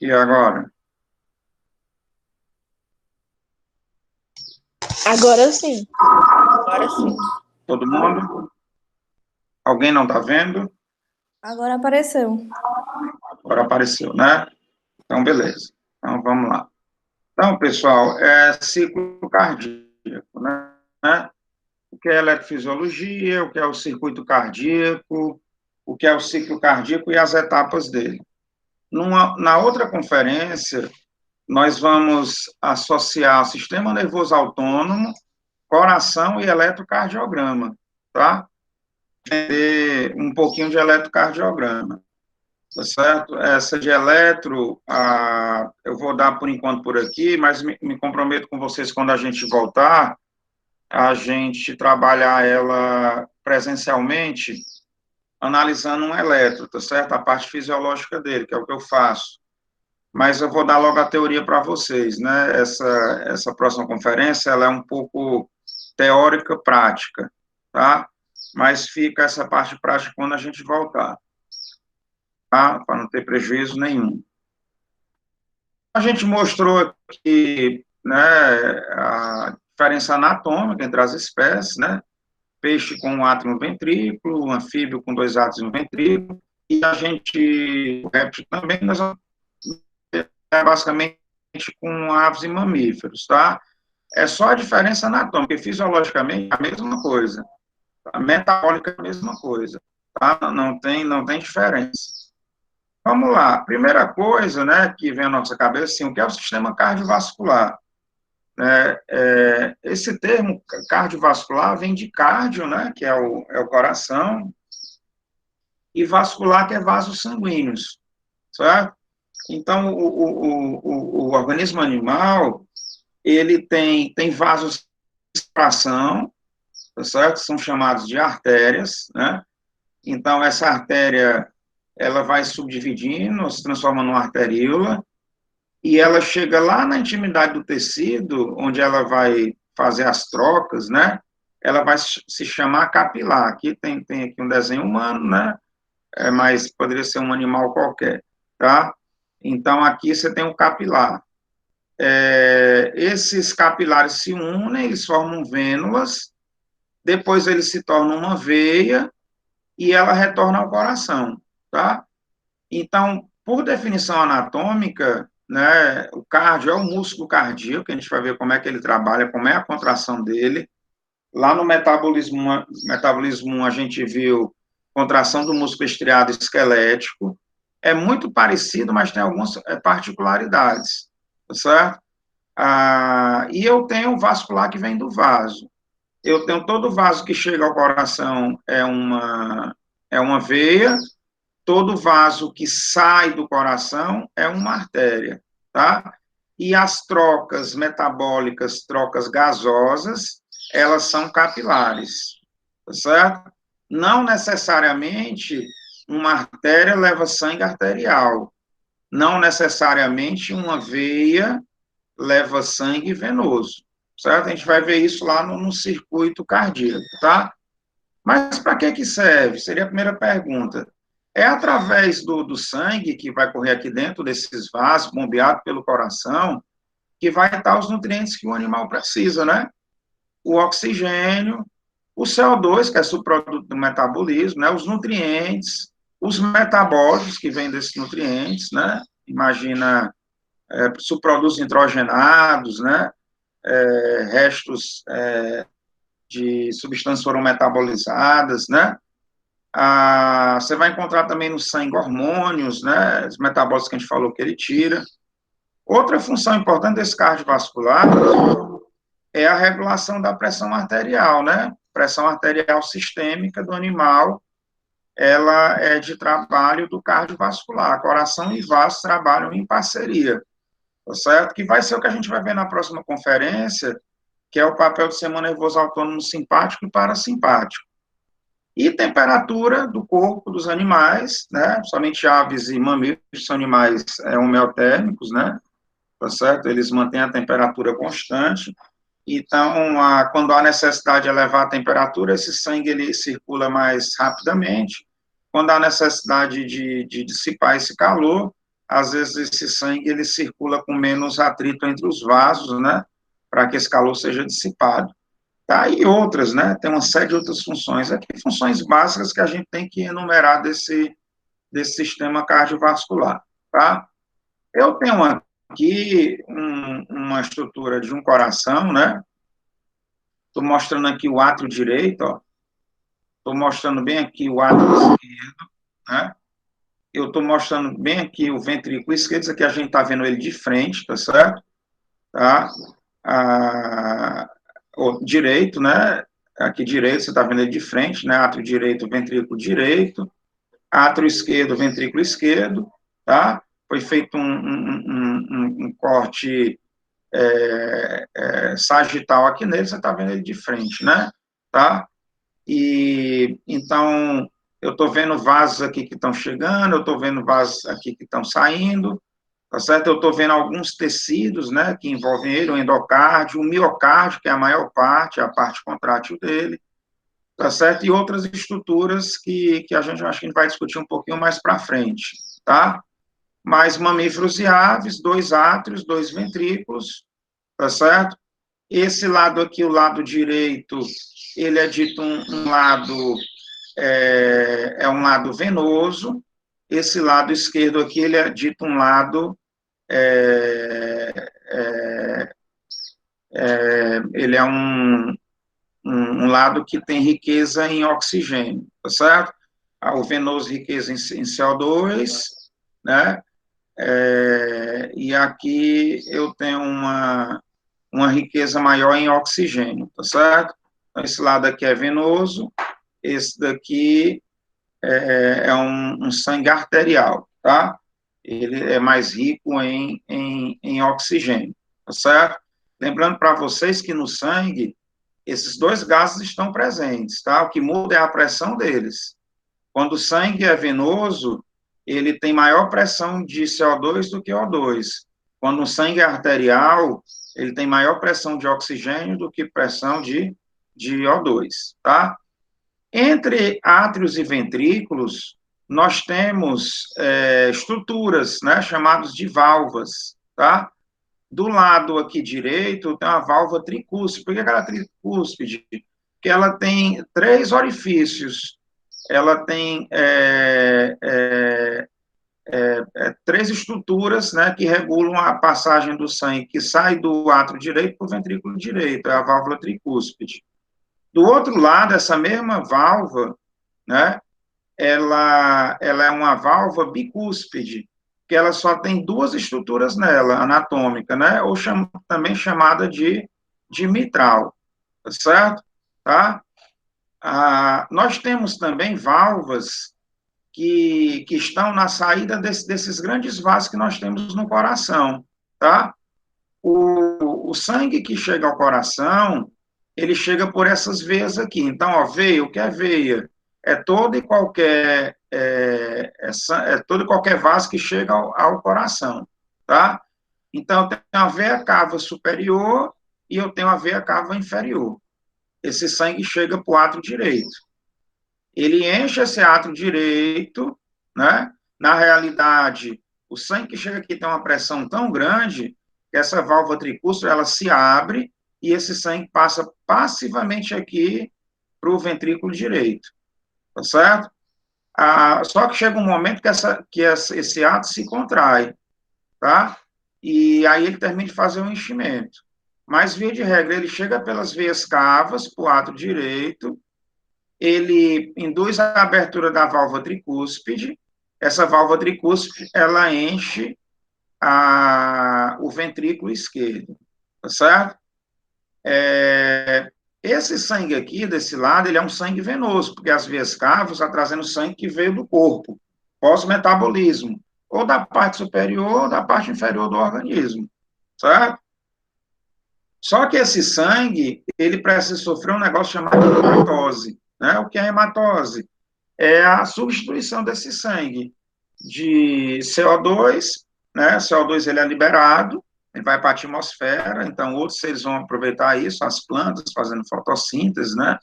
E agora? Agora sim. Agora sim. Todo mundo? Alguém não está vendo? Agora apareceu. Agora apareceu, né? Então, beleza. Então, vamos lá. Então, pessoal, ciclo cardíaco, né? O que é eletrofisiologia, o que é o circuito cardíaco, o que é o ciclo cardíaco e as etapas dele. Na outra conferência, nós vamos associar sistema nervoso autônomo, coração e eletrocardiograma, tá? Entender um pouquinho de eletrocardiograma, tá certo? Essa de eletro, eu vou dar por enquanto por aqui, mas me comprometo com vocês quando a gente voltar, a gente trabalhar ela presencialmente, analisando um eletro, tá certo? A parte fisiológica dele, que é o que eu faço. Mas eu vou dar logo a teoria para vocês, né? Essa próxima conferência, ela é um pouco teórica, prática, tá? Mas fica essa parte prática quando a gente voltar, tá? Para não ter prejuízo nenhum. A gente mostrou aqui, né, a diferença anatômica entre as espécies, né? Peixe com um átrio e um ventrículo, um anfíbio com dois átrios e um ventrículo, e a gente, o réptil também, nós vamos basicamente com aves e mamíferos, tá? É só a diferença anatômica, e fisiologicamente a mesma coisa, a metabólica a mesma coisa, tá? Não tem diferença. Vamos lá, primeira coisa, né, que vem à nossa cabeça, assim, o que é o sistema cardiovascular? Esse termo cardiovascular vem de cardio, né, que é o coração, e vascular, que é vasos sanguíneos, certo? Então, o organismo animal, ele tem vasos de extração, tá certo? São chamados de artérias, né? Então, essa artéria, ela vai subdividindo, se transforma numa arteríola, e ela chega lá na intimidade do tecido, onde ela vai fazer as trocas, né? Ela vai se chamar capilar. Aqui tem aqui um desenho humano, né? Mas poderia ser um animal qualquer, tá? Então, aqui você tem um capilar. Esses capilares se unem, eles formam vênulas, depois eles se tornam uma veia e ela retorna ao coração, tá? Então, por definição anatômica, né, o cardio é o músculo cardíaco, que a gente vai ver como é que ele trabalha, como é a contração dele. Lá no metabolismo 1, a gente viu contração do músculo estriado esquelético. É muito parecido, mas tem algumas particularidades, tá certo? E eu tenho o vascular que vem do vaso. Eu tenho todo vaso que chega ao coração é uma veia, todo vaso que sai do coração é uma artéria, tá? E as trocas metabólicas, trocas gasosas, elas são capilares, tá certo? Não necessariamente uma artéria leva sangue arterial, não necessariamente uma veia leva sangue venoso, certo? A gente vai ver isso lá no circuito cardíaco, tá? Mas para que serve? Seria a primeira pergunta. É através do sangue que vai correr aqui dentro desses vasos, bombeado pelo coração, que vai estar os nutrientes que o animal precisa, né? O oxigênio, o CO2, que é subproduto do metabolismo, né? Os nutrientes, os metabólitos que vêm desses nutrientes, né? Imagina subprodutos nitrogenados, né? Restos de substâncias foram metabolizadas, né? Você vai encontrar também no sangue hormônios, né? Os metabólitos que a gente falou que ele tira. Outra função importante desse cardiovascular é a regulação da pressão arterial, né? Pressão arterial sistêmica do animal, ela é de trabalho do cardiovascular. Coração e vasos trabalham em parceria, tá certo? Que vai ser o que a gente vai ver na próxima conferência, que é o papel do sistema nervoso autônomo simpático e parasimpático. E temperatura do corpo dos animais, né? Somente aves e mamíferos são animais homeotérmicos, né? Tá certo? Eles mantêm a temperatura constante. Então, quando há necessidade de elevar a temperatura, esse sangue ele circula mais rapidamente. Quando há necessidade de dissipar esse calor, às vezes esse sangue ele circula com menos atrito entre os vasos, né, para que esse calor seja dissipado. Tá? E outras, né, tem uma série de outras funções. Aqui, funções básicas que a gente tem que enumerar desse sistema cardiovascular, tá? Eu tenho aqui uma estrutura de um coração, né? Estou mostrando aqui o átrio direito, ó. Estou mostrando bem aqui o átrio esquerdo, né? Eu estou mostrando bem aqui o ventrículo esquerdo, isso aqui a gente está vendo ele de frente, tá certo? Tá? O direito, né? Aqui direito, você está vendo ele de frente, né? Átrio direito, ventrículo direito. Átrio esquerdo, ventrículo esquerdo, tá? Foi feito um corte sagital aqui nele, você está vendo ele de frente, né? Tá? E então eu estou vendo vasos aqui que estão chegando, eu estou vendo vasos aqui que estão saindo, tá certo? Eu estou vendo alguns tecidos, né, que envolvem ele, o endocárdio, o miocárdio, que é a maior parte, a parte contrátil dele, tá certo? E outras estruturas que a gente acho que a gente vai discutir um pouquinho mais para frente, tá? Mas mamíferos e aves, 2 átrios, 2 ventrículos, tá certo? Esse lado aqui, o lado direito, ele é dito um lado, um lado venoso, esse lado esquerdo aqui, ele é dito um lado, ele é um lado que tem riqueza em oxigênio, tá certo? O venoso riqueza em CO2, né? E aqui eu tenho uma riqueza maior em oxigênio, tá certo? Então, esse lado aqui é venoso, esse daqui é um sangue arterial, tá? Ele é mais rico em oxigênio, tá certo? Lembrando para vocês que no sangue, esses dois gases estão presentes, tá? O que muda é a pressão deles. Quando o sangue é venoso, ele tem maior pressão de CO2 do que O2. Quando o sangue é arterial, ele tem maior pressão de oxigênio do que pressão de O2, tá? Entre átrios e ventrículos, nós temos estruturas, né, chamadas de válvulas, tá? Do lado aqui direito, tem uma válvula tricúspide. Por que ela é tricúspide? Porque ela tem 3 orifícios, ela tem 3 estruturas, né, que regulam a passagem do sangue que sai do átrio direito para o ventrículo direito, é a válvula tricúspide. Do outro lado, essa mesma válvula, né, ela é uma válvula bicúspide, que ela só tem 2 estruturas nela, anatômica, né, ou também chamada de mitral, tá certo? Tá? Nós temos também válvulas que estão na saída desses grandes vasos que nós temos no coração, tá? O sangue que chega ao coração, ele chega por essas veias aqui. Então, ó, veia, o que é veia? É todo e qualquer, todo e qualquer vaso que chega ao coração, tá? Então, eu tenho a veia cava superior e eu tenho a veia cava inferior. Esse sangue chega para o átrio direito. Ele enche esse átrio direito, né? Na realidade, o sangue que chega aqui tem uma pressão tão grande que essa válvula tricúspide, ela se abre e esse sangue passa passivamente aqui para o ventrículo direito, tá certo? Só que chega um momento que esse átrio se contrai, tá? E aí ele termina de fazer um enchimento. Mas, via de regra, ele chega pelas veias cavas para o átrio direito, ele induz a abertura da válvula tricúspide, essa válvula tricúspide, ela enche o ventrículo esquerdo, tá certo? Esse sangue aqui, desse lado, ele é um sangue venoso, porque as veias cavas estão trazendo sangue que veio do corpo, pós-metabolismo, ou da parte superior ou da parte inferior do organismo, certo? Só que esse sangue, ele precisa sofrer um negócio chamado hematose, né? O que é hematose? É a substituição desse sangue de CO2, né? CO2 ele é liberado, ele vai para a atmosfera, então outros seres vão aproveitar isso, as plantas fazendo fotossíntese, né?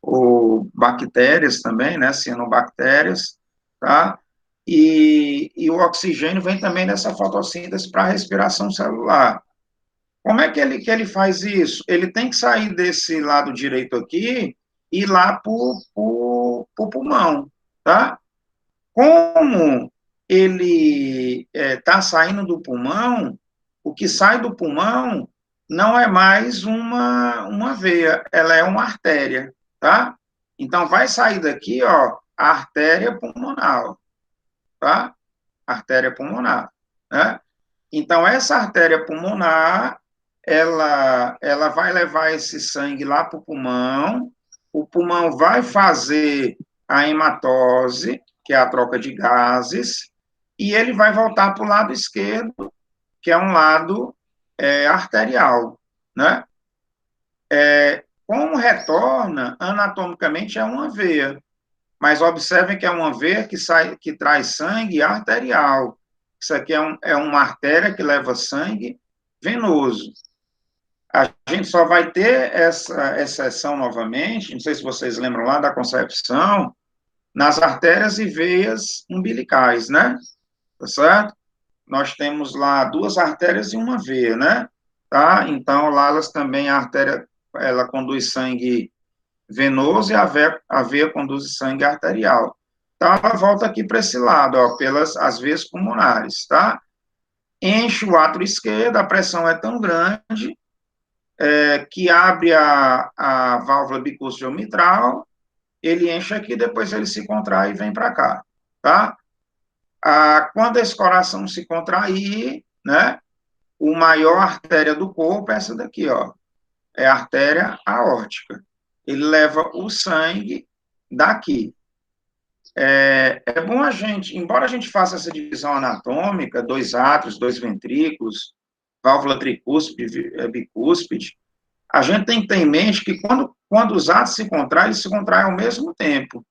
Ou bactérias também, né? Cianobactérias, tá? E o oxigênio vem também dessa fotossíntese para a respiração celular. Como é que ele faz isso? Ele tem que sair desse lado direito aqui e ir lá para o pulmão, tá? Como ele está saindo do pulmão, o que sai do pulmão não é mais uma veia, ela é uma artéria, tá? Então, vai sair daqui, ó, a artéria pulmonar, tá? Artéria pulmonar, né? Então, essa artéria pulmonar, ela vai levar esse sangue lá para o pulmão vai fazer a hematose, que é a troca de gases, e ele vai voltar para o lado esquerdo, que é um lado arterial, né? Como retorna, anatomicamente é uma veia, mas observem que é uma veia que traz sangue arterial. Isso aqui é uma artéria que leva sangue venoso. A gente só vai ter essa exceção novamente, não sei se vocês lembram lá da concepção, nas artérias e veias umbilicais, né? Tá certo? Nós temos lá duas artérias e uma veia, né? Tá? Então, lá elas também, a artéria, ela conduz sangue venoso e a veia conduz sangue arterial. Então, ela volta aqui para esse lado, ó, pelas as veias pulmonares, tá? Enche o átrio esquerdo, a pressão é tão grande que abre a válvula bicúspide mitral, ele enche aqui, depois ele se contrai e vem para cá, tá? Quando esse coração se contrair, né, o maior artéria do corpo é essa daqui, ó, é a artéria aórtica. Ele leva o sangue daqui. É bom a gente, embora a gente faça essa divisão anatômica, dois átrios, dois ventrículos, válvula tricúspide, bicúspide, a gente tem que ter em mente que quando os átrios se contraem, eles se contraem ao mesmo tempo.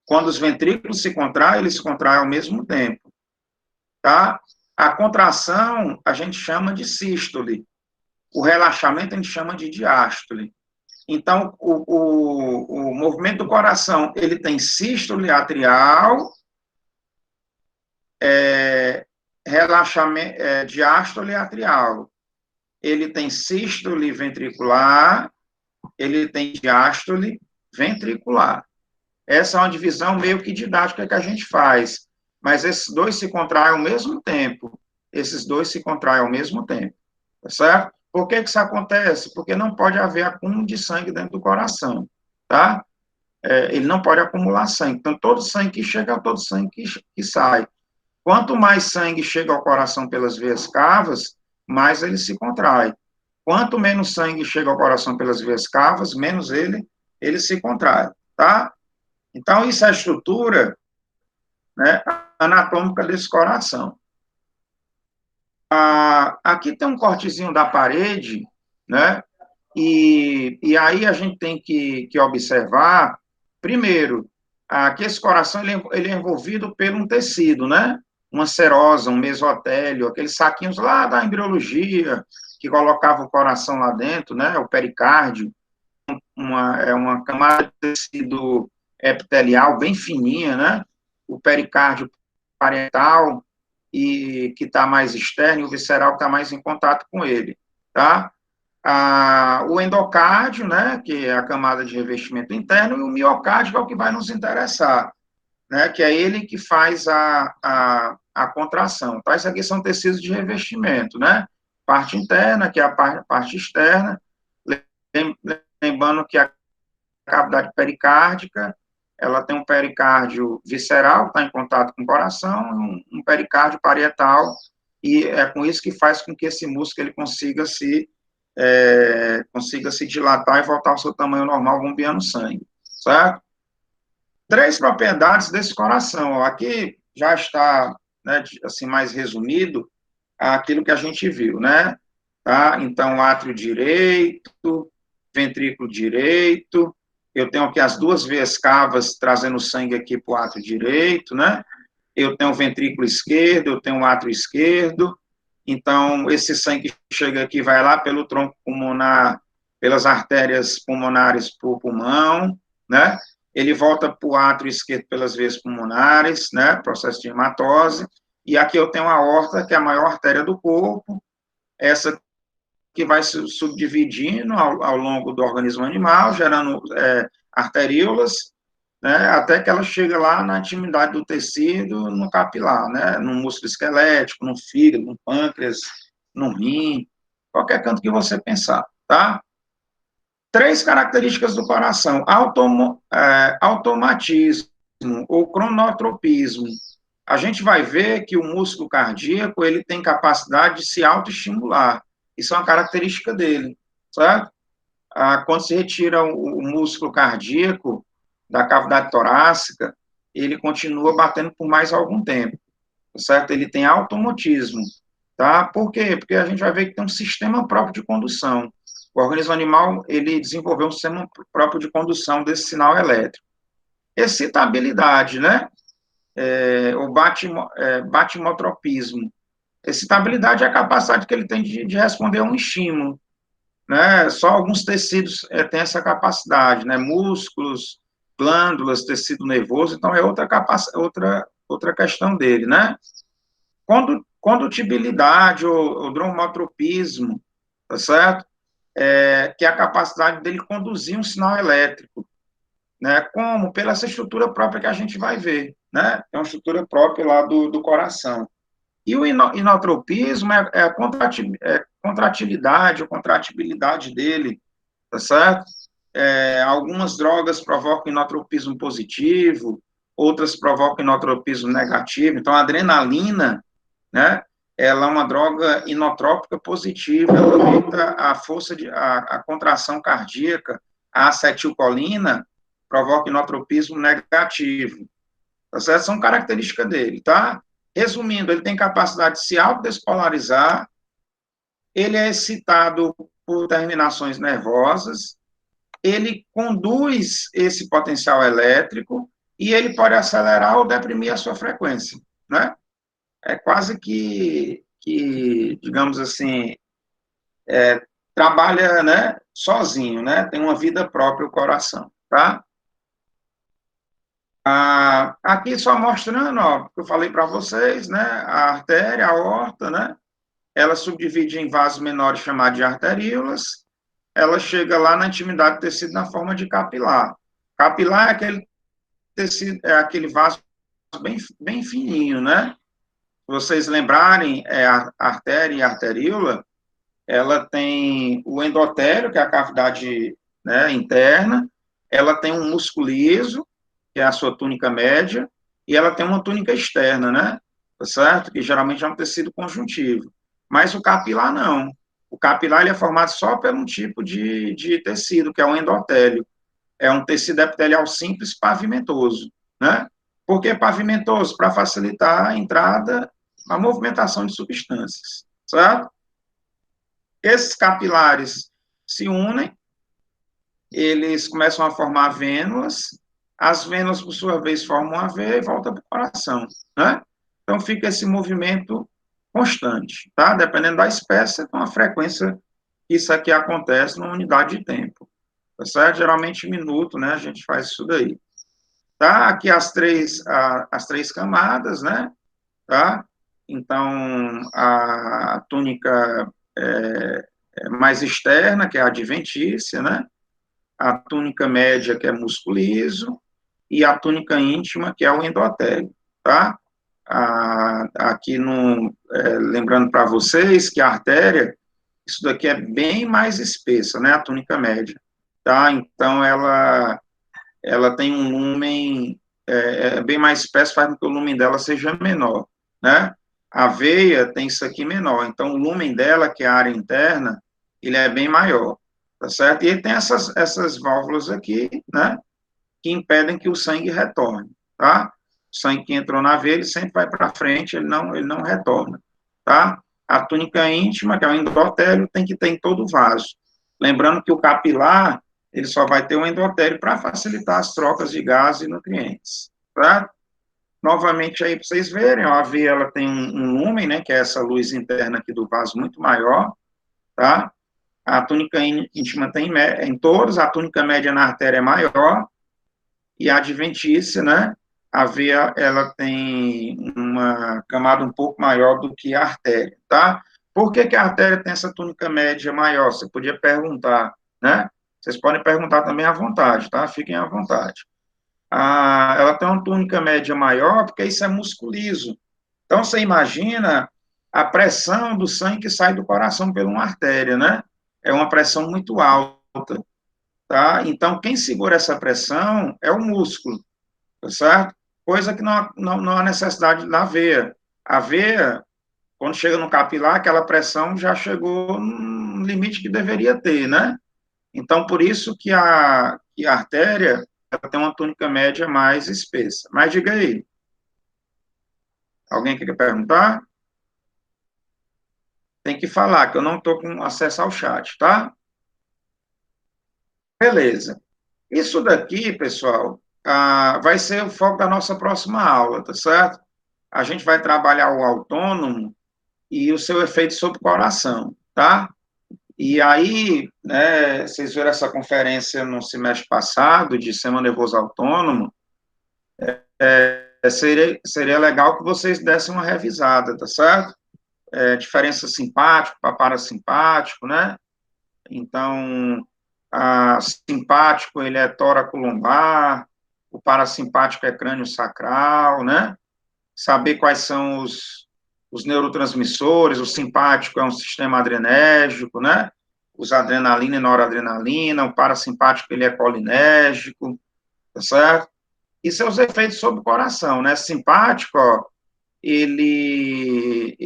Quando os ventrículos se contraem, eles se contraem ao mesmo tempo, tá? A contração a gente chama de sístole, o relaxamento a gente chama de diástole. Então, o movimento do coração, ele tem sístole atrial, relaxamento, diástole atrial. Ele tem sístole ventricular, ele tem diástole ventricular. Essa é uma divisão meio que didática que a gente faz. Mas esses dois se contraem ao mesmo tempo. Esses dois se contraem ao mesmo tempo. Tá certo? Por que isso acontece? Porque não pode haver acúmulo de sangue dentro do coração. Tá? Ele não pode acumular sangue. Então, todo sangue que chega é todo sangue que sai. Quanto mais sangue chega ao coração pelas veias cavas, mais ele se contrai. Quanto menos sangue chega ao coração pelas veias cavas, menos ele se contrai. Tá? Então, isso é a estrutura, né, anatômica desse coração. Aqui tem um cortezinho da parede, né, e aí a gente tem que observar, primeiro, que esse coração ele é envolvido por um tecido, né, uma serosa, um mesotélio, aqueles saquinhos lá da embriologia, que colocava o coração lá dentro, né, o pericárdio, uma camada de tecido epitelial bem fininha, né? O pericárdio parietal, e que está mais externo, e o visceral que está mais em contato com ele, tá? O endocárdio, né, que é a camada de revestimento interno, e o miocárdio, que é o que vai nos interessar, né, que é ele que faz a contração. Tá? Isso aqui são tecidos de revestimento, né? Parte interna, que é a parte externa, lembrando que a cavidade pericárdica, ela tem um pericárdio visceral, que está em contato com o coração, um pericárdio parietal, e é com isso que faz com que esse músculo ele consiga se dilatar e voltar ao seu tamanho normal, bombeando sangue, certo? 3 propriedades desse coração, ó. Aqui já está, né, assim, mais resumido, aquilo que a gente viu, né? Tá? Então, átrio direito, ventrículo direito, eu tenho aqui as duas veias cavas trazendo sangue aqui para o átrio direito, né? Eu tenho o ventrículo esquerdo, eu tenho o átrio esquerdo, Então, esse sangue chega aqui, vai lá pelo tronco pulmonar, pelas artérias pulmonares para o pulmão, né? Ele volta para o átrio esquerdo pelas veias pulmonares, né? Processo de hematose. E aqui eu tenho a aorta, que é a maior artéria do corpo, essa que vai se subdividindo ao longo do organismo animal, gerando arteríolas, né, até que ela chega lá na intimidade do tecido, no capilar, né, no músculo esquelético, no fígado, no pâncreas, no rim, qualquer canto que você pensar, tá? 3 características do coração: automatismo ou cronotropismo. A gente vai ver que o músculo cardíaco ele tem capacidade de se autoestimular. Isso é uma característica dele, certo? Quando se retira o músculo cardíaco da cavidade torácica, ele continua batendo por mais algum tempo, certo? Ele tem automatismo, tá? Por quê? Porque a gente vai ver que tem um sistema próprio de condução. O organismo animal, ele desenvolveu um sistema próprio de condução desse sinal elétrico. Excitabilidade, né? O batimotropismo. Excitabilidade é a capacidade que ele tem de responder a um estímulo, né? Só alguns tecidos têm essa capacidade, né? Músculos, glândulas, tecido nervoso, então é outra questão dele, né? Condutibilidade ou dromotropismo, tá certo? Que é a capacidade dele conduzir um sinal elétrico, né? Como? Pela essa estrutura própria que a gente vai ver, né? É uma estrutura própria lá do coração. E o inotropismo é a contratilidade ou contratibilidade dele, tá certo? Algumas drogas provocam inotropismo positivo, outras provocam inotropismo negativo. Então, a adrenalina, né? Ela é uma droga inotrópica positiva, ela aumenta a força a contração cardíaca. A acetilcolina provoca inotropismo negativo. Tá certo? São características dele, tá? Resumindo, ele tem capacidade de se autodespolarizar, ele é excitado por terminações nervosas, ele conduz esse potencial elétrico e ele pode acelerar ou deprimir a sua frequência, né? É quase que digamos assim, trabalha, né, sozinho, né? Tem uma vida própria o coração, tá? Aqui só mostrando, ó, que eu falei para vocês, né? A artéria, a aorta, né? Ela subdivide em vasos menores chamados de arteríolas. Ela chega lá na intimidade do tecido na forma de capilar. Capilar é aquele tecido, é aquele vaso bem fininho, né? Se vocês lembrarem, a artéria e a arteríola, ela tem o endotélio, que é a cavidade, né, interna, ela tem um músculo liso, que é a sua túnica média, e ela tem uma túnica externa, né? Tá certo? Que geralmente é um tecido conjuntivo. Mas o capilar não. O capilar ele é formado só por um tipo de tecido, que é o endotélio. É um tecido epitelial simples pavimentoso, né? Por que pavimentoso? Para facilitar a entrada, a movimentação de substâncias, certo? Esses capilares se unem, eles começam a formar vênulas, as vênulas, por sua vez, formam uma veia e volta para o coração, né? Então, fica esse movimento constante, tá? Dependendo da espécie, com a frequência que isso aqui acontece numa unidade de tempo, tá certo? Geralmente, minuto, né? A gente faz isso daí. Tá? Aqui as três camadas, né? Tá? Então, a túnica mais externa, que é a adventícia, né? A túnica média, que é músculo liso, e a túnica íntima, que é o endotélio, tá? Aqui, lembrando para vocês que a artéria, isso daqui é bem mais espessa, né? A túnica média, tá? Então, ela tem um lumen bem mais espesso, faz com que o lumen dela seja menor, né? A veia tem isso aqui menor, então o lumen dela, que é a área interna, ele é bem maior, tá certo? E ele tem essas válvulas aqui, né, que impedem que o sangue retorne, tá? O sangue que entrou na veia, ele sempre vai para frente, ele não retorna, tá? A túnica íntima, que é o endotélio, tem que ter em todo o vaso. Lembrando que o capilar, ele só vai ter o endotélio para facilitar as trocas de gases e nutrientes, tá? Novamente aí para vocês verem, ó, a veia ela tem um lumen, né, que é essa luz interna aqui do vaso muito maior, tá? A túnica íntima tem em todos, a túnica média na artéria é maior, e a adventícia, né, a veia ela tem uma camada um pouco maior do que a artéria, tá? Por que a artéria tem essa túnica média maior? Você podia perguntar, né? Vocês podem perguntar também à vontade, tá? Fiquem à vontade. Ela tem uma túnica média maior porque isso é músculo liso. Então, você imagina a pressão do sangue que sai do coração por uma artéria, né? É uma pressão muito alta, tá? Então, quem segura essa pressão é o músculo, tá certo? Coisa que não há necessidade na veia. A veia, quando chega no capilar, aquela pressão já chegou no limite que deveria ter, né? Então, por isso que a artéria ela tem uma túnica média mais espessa. Mas diga aí, alguém quer perguntar? Tem que falar, que eu não estou com acesso ao chat, tá? Beleza. Isso daqui, pessoal, vai ser o foco da nossa próxima aula, tá certo? A gente vai trabalhar o autônomo e o seu efeito sobre o coração, tá? E aí, né, vocês viram essa conferência no semestre passado de Sistema Nervoso Autônomo, seria legal que vocês dessem uma revisada, tá certo? Diferença simpático para parasimpático, né? Então, simpático, ele é tóraco-lombar, o parasimpático é crânio-sacral, né? Saber quais são os neurotransmissores, o simpático é um sistema adrenérgico, né? Os adrenalina e noradrenalina, o parasimpático, ele é colinérgico, tá certo? E seus efeitos sobre o coração, né? Simpático, ó, ele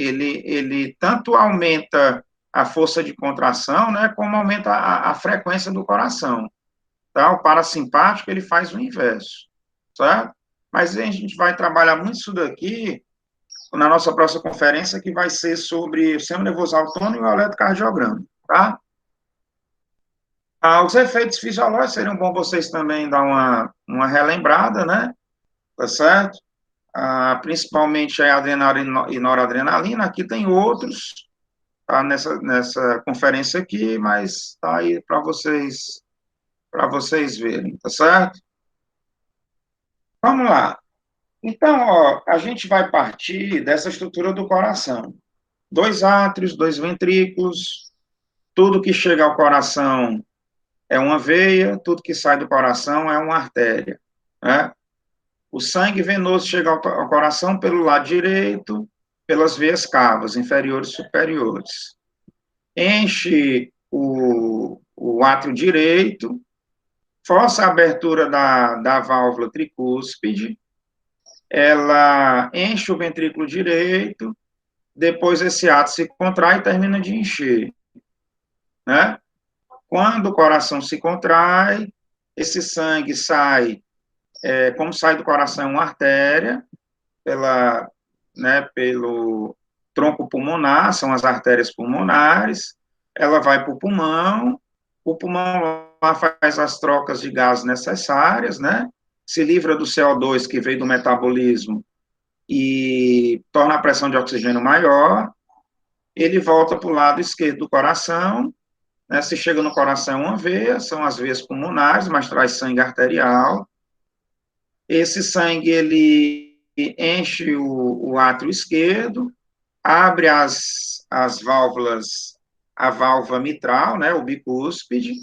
tanto aumenta a força de contração, né, como aumenta a frequência do coração, tá? O parasimpático, ele faz o inverso, certo? Mas a gente vai trabalhar muito isso daqui na nossa próxima conferência, que vai ser sobre o sistema nervoso autônomo e o eletrocardiograma, tá? Os efeitos fisiológicos seriam bom vocês também dar uma relembrada, né? Tá certo? Principalmente a adrenalina e noradrenalina. Aqui tem outros, tá? Nessa conferência aqui, mas tá aí para vocês verem, tá certo? Vamos lá. Então, ó, a gente vai partir dessa estrutura do coração. Dois átrios, dois ventrículos, tudo que chega ao coração é uma veia, tudo que sai do coração é uma artéria, né? O sangue venoso chega ao coração pelo lado direito, pelas veias cavas, inferiores e superiores. Enche o átrio direito, força a abertura da válvula tricúspide, ela enche o ventrículo direito, depois esse átrio se contrai e termina de encher, né? Quando o coração se contrai, esse sangue sai, como sai do coração uma artéria, pelo tronco pulmonar, são as artérias pulmonares, ela vai para o pulmão lá faz as trocas de gases necessárias, né? Se livra do CO2 que veio do metabolismo e torna a pressão de oxigênio maior, ele volta para o lado esquerdo do coração, né? Se chega no coração uma veia, são as veias pulmonares, mas traz sangue arterial. Esse sangue, ele enche o átrio esquerdo, abre as válvulas, a válvula mitral, né, o bicúspide,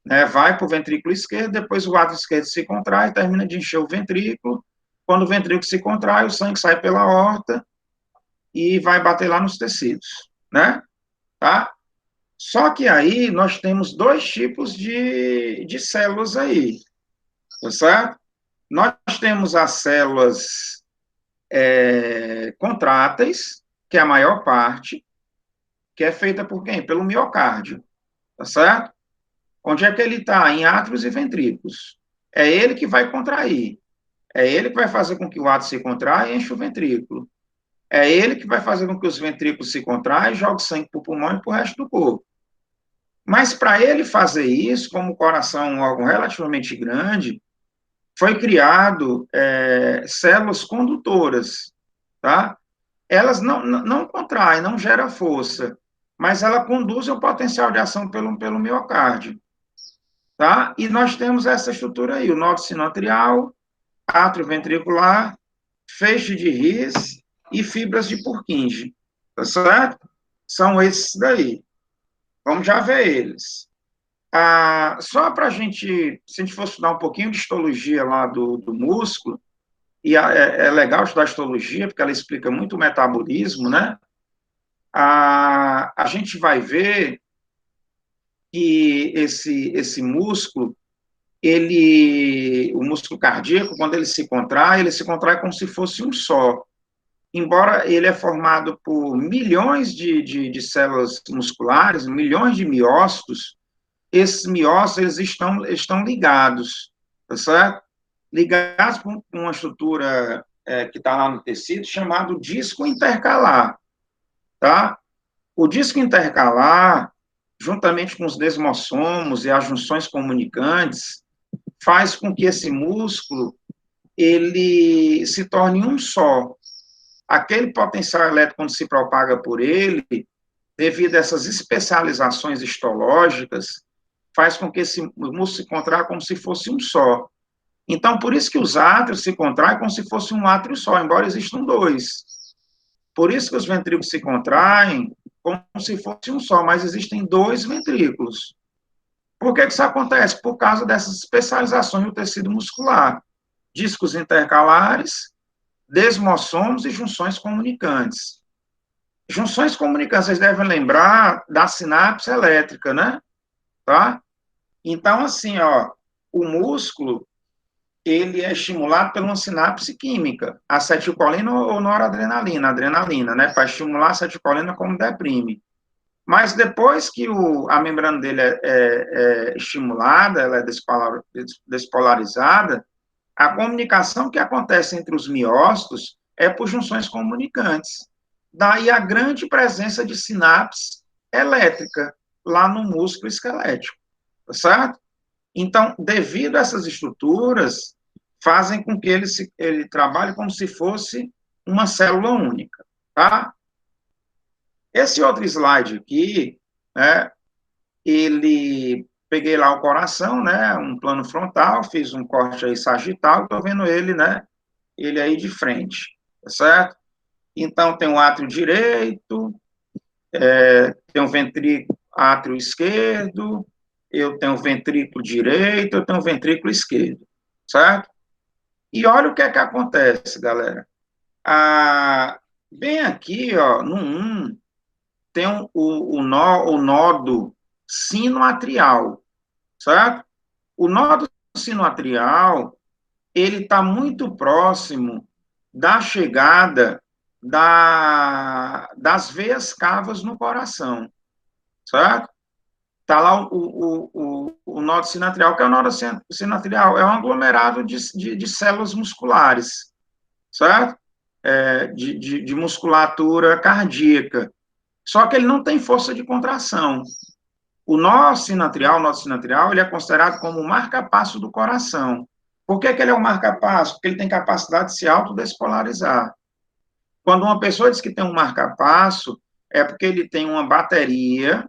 né, vai para o ventrículo esquerdo, depois o átrio esquerdo se contrai, termina de encher o ventrículo. Quando o ventrículo se contrai, o sangue sai pela aorta e vai bater lá nos tecidos, né? Tá? Só que aí nós temos dois tipos de células aí, tá certo? Nós temos as células contráteis, que é a maior parte, que é feita por quem? Pelo miocárdio, tá certo? Onde é que ele está? Em átrios e ventrículos. É ele que vai contrair. É ele que vai fazer com que o átrio se contraia e enche o ventrículo. É ele que vai fazer com que os ventrículos se contraem, jogue sangue para o pulmão e para o resto do corpo. Mas para ele fazer isso, como o coração é um órgão relativamente grande, foi criado células condutoras, tá? Elas não contraem, não geram força, mas ela conduz o potencial de ação pelo miocárdio, tá? E nós temos essa estrutura aí, o nódo sinoatrial, átrio ventricular, feixe de His e fibras de Purkinje, tá certo? São esses daí. Vamos já ver eles. Só para a gente, se a gente for estudar um pouquinho de histologia lá do músculo, e é legal estudar histologia, porque ela explica muito o metabolismo, né? A gente vai ver que esse músculo, o músculo cardíaco, quando ele se contrai como se fosse um só. Embora ele é formado por milhões de células musculares, milhões de miócitos, esses miócitos eles estão ligados, tá certo? Ligados com uma estrutura que está lá no tecido, chamado disco intercalar, tá? O disco intercalar, juntamente com os desmossomos e as junções comunicantes, faz com que esse músculo ele se torne um só. Aquele potencial elétrico, quando se propaga por ele, devido a essas especializações histológicas, faz com que esse músculo se contraia como se fosse um só. Então, por isso que os átrios se contraem como se fosse um átrio só, embora existam dois. Por isso que os ventrículos se contraem como se fosse um só, mas existem dois ventrículos. Por que isso acontece? Por causa dessas especializações do tecido muscular. Discos intercalares, desmossomos e junções comunicantes. Junções comunicantes, vocês devem lembrar da sinapse elétrica, né? Tá? Então, assim, ó, o músculo, ele é estimulado por uma sinapse química, acetilcolina ou noradrenalina, adrenalina, né? Para estimular a acetilcolina como deprime. Mas depois que a membrana dele é estimulada, ela é despolarizada, a comunicação que acontece entre os miócitos é por junções comunicantes. Daí a grande presença de sinapse elétrica lá no músculo esquelético, tá certo? Então, devido a essas estruturas, fazem com que ele trabalhe como se fosse uma célula única, tá? Esse outro slide aqui, né, peguei lá o coração, né, um plano frontal, fiz um corte aí sagital, estou vendo ele, né, ele aí de frente, tá certo? Então, tem o átrio direito, tem o ventrículo, átrio esquerdo, eu tenho o ventrículo direito, eu tenho o ventrículo esquerdo, certo? E olha o que é que acontece, galera. Bem aqui, ó, no 1, tem o nódo sinoatrial, certo? O nódo sinoatrial, ele está muito próximo da chegada das veias cavas no coração, certo? Está lá o nódo sinoatrial. O que é o nódo sinoatrial? É um aglomerado de células musculares, certo? De musculatura cardíaca. Só que ele não tem força de contração. O nó sinoatrial, ele é considerado como o marca-passo do coração. Por que ele é o marca-passo? Porque ele tem capacidade de se autodespolarizar. Quando uma pessoa diz que tem um marca-passo, é porque ele tem uma bateria,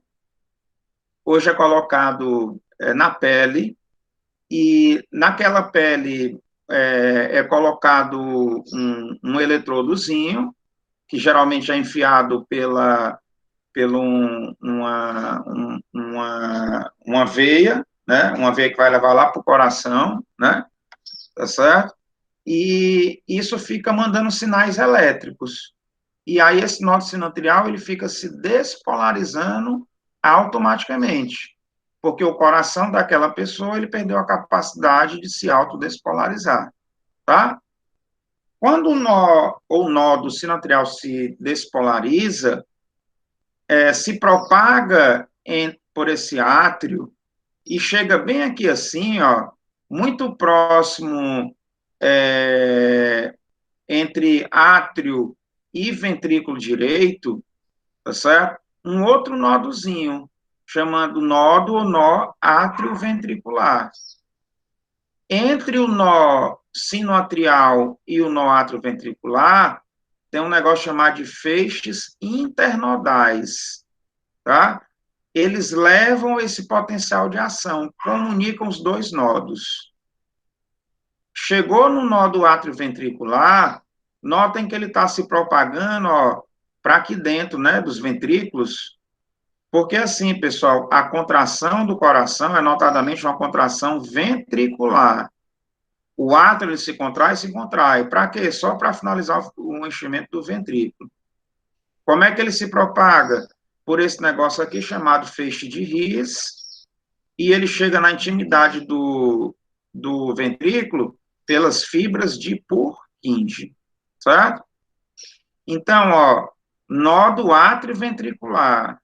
hoje é colocado na pele, e naquela pele é colocado um eletrodozinho, que geralmente é enfiado pela uma veia, né? Uma veia que vai levar lá para o coração, né? Tá certo? E isso fica mandando sinais elétricos. E aí esse nódo sinoatrial, ele fica se despolarizando automaticamente, porque o coração daquela pessoa, ele perdeu a capacidade de se autodespolarizar, tá? Quando o nódo sinoatrial se despolariza, se propaga por esse átrio e chega bem aqui assim, ó, muito próximo entre átrio e ventrículo direito, tá certo? Um outro nódozinho, chamado nódo ou nó átrio ventricular. Entre o nó sinoatrial e o nó atrioventricular, tem um negócio chamado de feixes internodais, tá? Eles levam esse potencial de ação, comunicam os dois nodos. Chegou no nó do átrio ventricular, notem que ele está se propagando, ó, para aqui dentro, né, dos ventrículos, porque assim, pessoal, a contração do coração é notadamente uma contração ventricular. O átrio ele se contrai e se contrai. Para quê? Só para finalizar o enchimento do ventrículo. Como é que ele se propaga? Por esse negócio aqui chamado feixe de Ries, e ele chega na intimidade do ventrículo pelas fibras de Purkinje, certo? Então, ó, nó do átrio ventricular,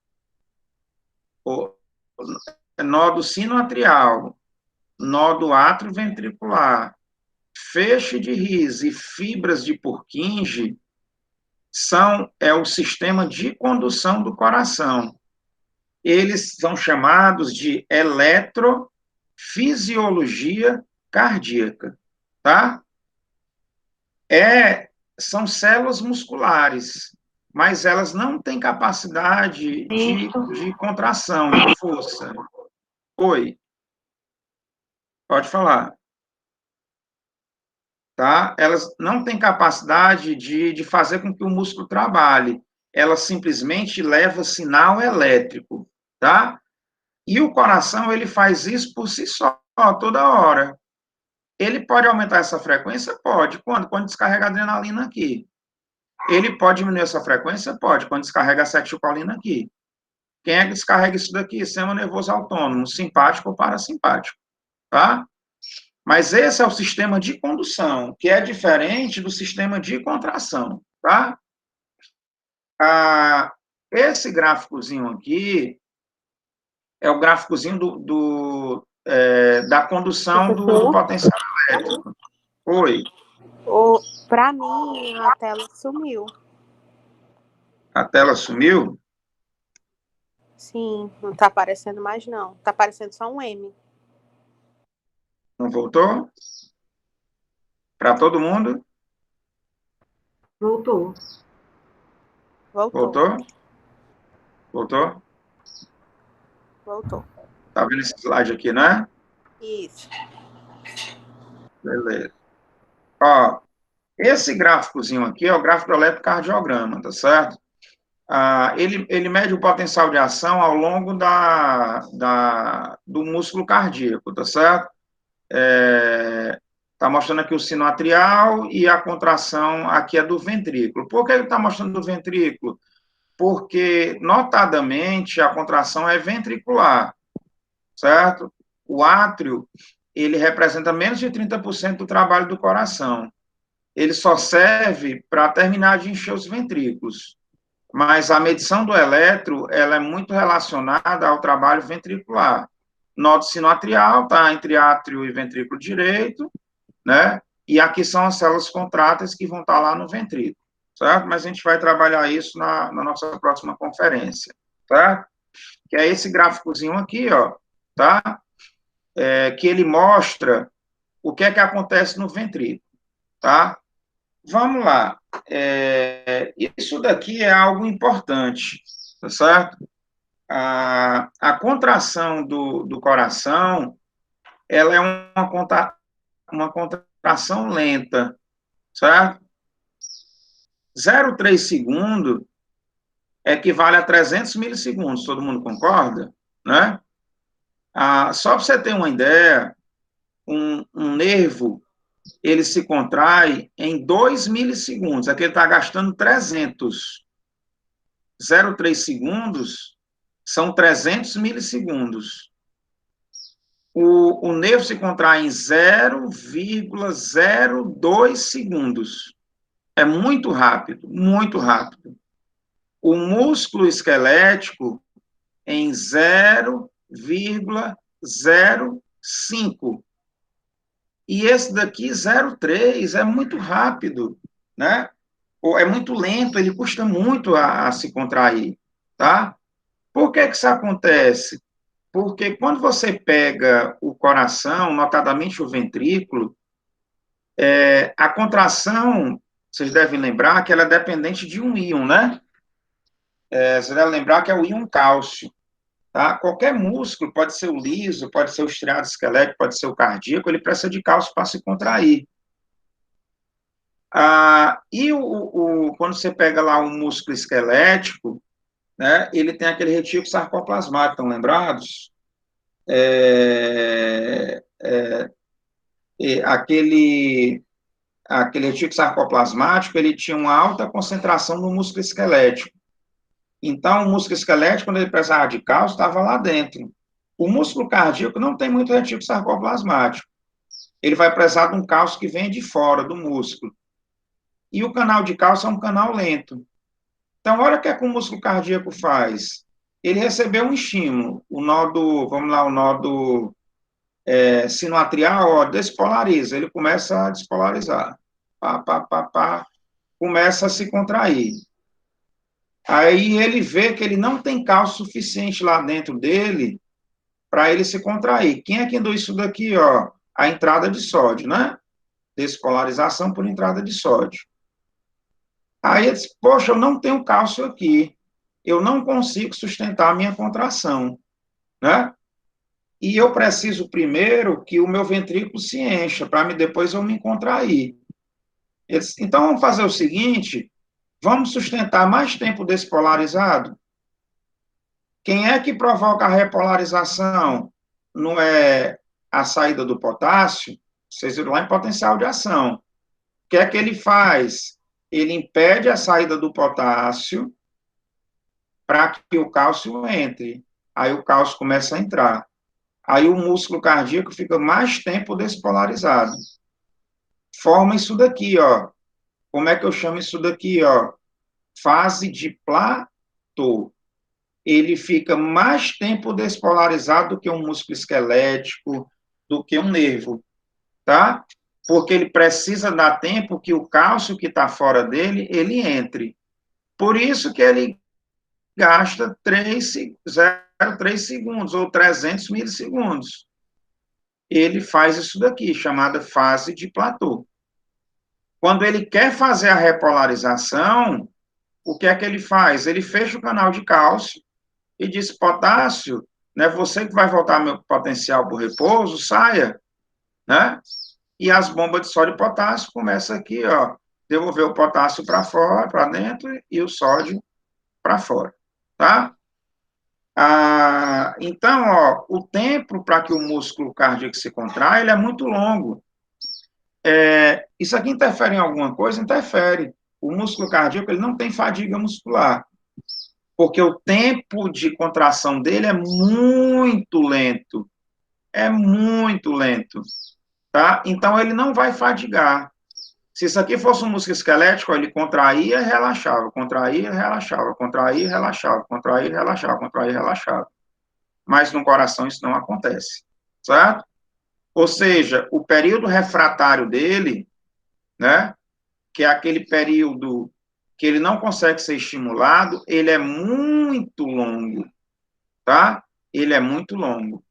nó do sino atrial, nó do átrio ventricular, feixe de Ries e fibras de Purkinje é o sistema de condução do coração. Eles são chamados de eletrofisiologia cardíaca, tá? São células musculares, mas elas não têm capacidade de contração, de força. Oi, pode falar. Tá? Elas não têm capacidade de fazer com que o músculo trabalhe. Ela simplesmente leva sinal elétrico, tá? E o coração, ele faz isso por si só, toda hora. Ele pode aumentar essa frequência? Pode. Quando? Quando descarrega a adrenalina aqui. Ele pode diminuir essa frequência? Pode. Quando descarrega a acetilcolina aqui. Quem é que descarrega isso daqui? Sistema nervoso autônomo, simpático ou parasimpático, tá? Mas esse é o sistema de condução, que é diferente do sistema de contração, tá? Esse gráficozinho aqui é o gráficozinho da condução do potencial elétrico. Oi. Para mim, a tela sumiu. A tela sumiu? Sim, não está aparecendo mais, não. Está aparecendo só um M. Não voltou? Para todo mundo? Voltou. Voltou? Voltou? Voltou. Tá vendo esse slide aqui, né? Isso. Beleza. Ó, esse gráficozinho aqui é o gráfico do eletrocardiograma, tá certo? Ele mede o potencial de ação ao longo do músculo cardíaco, tá certo? Está mostrando aqui o sino atrial e a contração aqui é do ventrículo. Por que ele está mostrando do ventrículo? Porque, notadamente, a contração é ventricular, certo? O átrio, ele representa menos de 30% do trabalho do coração. Ele só serve para terminar de encher os ventrículos. Mas a medição do eletro, ela é muito relacionada ao trabalho ventricular. Nó sinoatrial, tá entre átrio e ventrículo direito, né? E aqui são as células contráteis que vão estar lá no ventrículo, certo? Mas a gente vai trabalhar isso na nossa próxima conferência, tá? Que é esse gráficozinho aqui, ó, tá? Que ele mostra o que é que acontece no ventrículo, tá? Vamos lá. Isso daqui é algo importante, tá certo? A contração do coração, ela é uma contração lenta, certo? 0,3 segundo equivale a 300 milissegundos, todo mundo concorda? Né? Só para você ter uma ideia, um nervo, ele se contrai em 2 milissegundos, aqui ele está gastando 300. 0,3 segundos são 300 milissegundos. O nervo se contrai em 0,02 segundos. É muito rápido, muito rápido. O músculo esquelético em 0,05. E esse daqui, 0,3, é muito rápido, né? Ou é muito lento, ele custa muito a se contrair, tá? Por que isso acontece? Porque quando você pega o coração, notadamente o ventrículo, a contração, vocês devem lembrar que ela é dependente de um íon, né? Vocês devem lembrar que é o íon cálcio. Tá? Qualquer músculo, pode ser o liso, pode ser o estriado esquelético, pode ser o cardíaco, ele precisa de cálcio para se contrair. E quando você pega lá um músculo esquelético, né, ele tem aquele retículo sarcoplasmático, estão lembrados? Aquele retículo sarcoplasmático, ele tinha uma alta concentração no músculo esquelético. Então, o músculo esquelético, quando ele precisava de cálcio, estava lá dentro. O músculo cardíaco não tem muito retículo sarcoplasmático. Ele vai precisar de um cálcio que vem de fora do músculo. E o canal de cálcio é um canal lento. Então, olha o que é que o músculo cardíaco faz. Ele recebeu um estímulo, o nó sinoatrial, ó, despolariza, ele começa a despolarizar. Começa a se contrair. Aí ele vê que ele não tem cálcio suficiente lá dentro dele para ele se contrair. Quem é que induz isso daqui, ó? A entrada de sódio, né? Despolarização por entrada de sódio. Aí ele diz, poxa, eu não tenho cálcio aqui, eu não consigo sustentar a minha contração, né? E eu preciso primeiro que o meu ventrículo se encha, para depois eu me contrair. Ele diz, então vamos fazer o seguinte, vamos sustentar mais tempo despolarizado? Quem é que provoca a repolarização? Não é a saída do potássio? Vocês viram lá em potencial de ação. O que é que ele faz? Ele impede a saída do potássio para que o cálcio entre. Aí o cálcio começa a entrar. Aí o músculo cardíaco fica mais tempo despolarizado. Forma isso daqui, ó. Como é que eu chamo isso daqui, ó? Fase de platô. Ele fica mais tempo despolarizado do que um músculo esquelético, do que um nervo, tá? Porque ele precisa dar tempo que o cálcio que está fora dele, ele entre. Por isso que ele gasta 0,3 segundos, ou 300 milissegundos. Ele faz isso daqui, chamada fase de platô. Quando ele quer fazer a repolarização, o que é que ele faz? Ele fecha o canal de cálcio e diz, potássio, né, você que vai voltar meu potencial para o repouso, saia, né? E as bombas de sódio e potássio começam aqui, ó, devolver o potássio para fora, para dentro, e o sódio para fora, tá? Então, ó, o tempo para que o músculo cardíaco se contraia, ele é muito longo. Isso aqui interfere em alguma coisa? Interfere. O músculo cardíaco, ele não tem fadiga muscular, porque o tempo de contração dele é muito lento, tá? Então, ele não vai fadigar. Se isso aqui fosse um músculo esquelético, ele contraía e relaxava, contraía e relaxava, contraía e relaxava, contraía e relaxava, contraía e relaxava. Mas no coração isso não acontece, certo? Ou seja, o período refratário dele, né, que é aquele período que ele não consegue ser estimulado, ele é muito longo, tá? Ele é muito longo.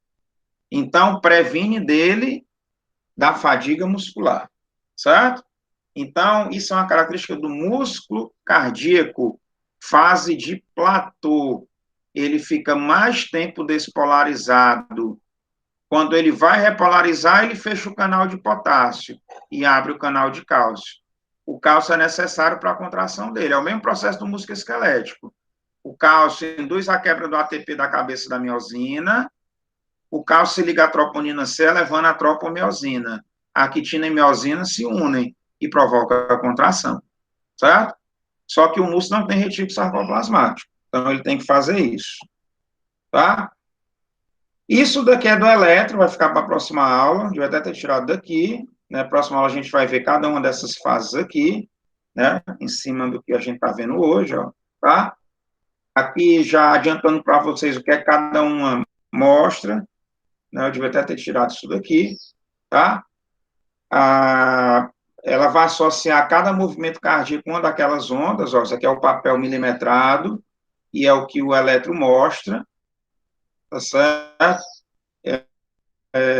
Então, previne dele da fadiga muscular, certo? Então, isso é uma característica do músculo cardíaco, fase de platô. Ele fica mais tempo despolarizado. Quando ele vai repolarizar, ele fecha o canal de potássio e abre o canal de cálcio. O cálcio é necessário para a contração dele. É o mesmo processo do músculo esquelético. O cálcio induz a quebra do ATP da cabeça da miosina. O cálcio se liga à troponina C, levando a tropomiosina. A quitina e miosina se unem e provoca a contração, certo? Só que o músculo não tem retículo sarcoplasmático, então ele tem que fazer isso, tá? Isso daqui é do eletro, vai ficar para a próxima aula, a gente vai até ter tirado daqui, né? Próxima aula a gente vai ver cada uma dessas fases aqui, né? Em cima do que a gente está vendo hoje, ó, tá? Aqui já adiantando para vocês o que é cada uma mostra, né? Eu devia até ter tirado isso daqui, tá? Ela vai associar cada movimento cardíaco uma daquelas ondas, ó, isso aqui é o papel milimetrado, e é o que o eletro mostra, tá certo?